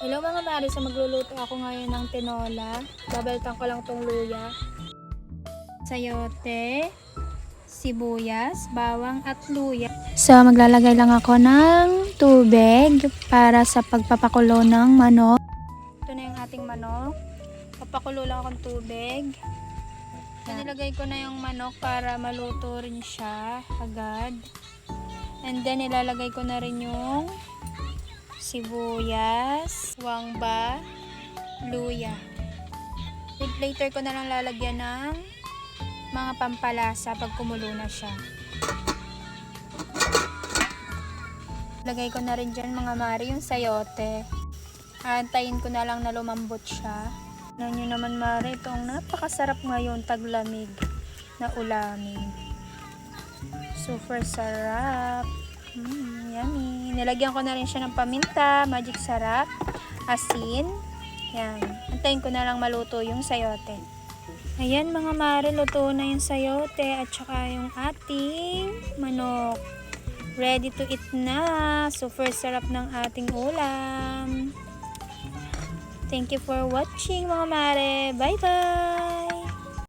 Hello mga mare, sa magluluto ako ngayon ng tinola. Babaltan ko lang tong luya, sayote, sibuyas, bawang at luya. So maglalagay lang ako ng tubig para sa pagpapakulo ng manok. Ito na yung ating manok. Papakulo lang akong tubig. Nilagay ko na yung manok para maluto rin siya agad. And then ilalagay ko na rin yung sibuyas, wangba, luya. Later ko na lang lalagyan ng mga pampalasa pag kumulo na siya. Lagay ko na rin dyan mga mari yung sayote. Antayin ko na lang na lumambot siya. Ano nyo naman mari, itong napakasarap ngayon taglamig na ulamin. Super sarap. Yummy. Nilagyan ko na rin siya ng paminta, magic sarap, asin. Yan. Antayin ko na lang maluto yung sayote. Ayan mga mare, luto na yung sayote at saka yung ating manok. Ready to eat na. Super sarap ng ating ulam. Thank you for watching mga mare. Bye bye!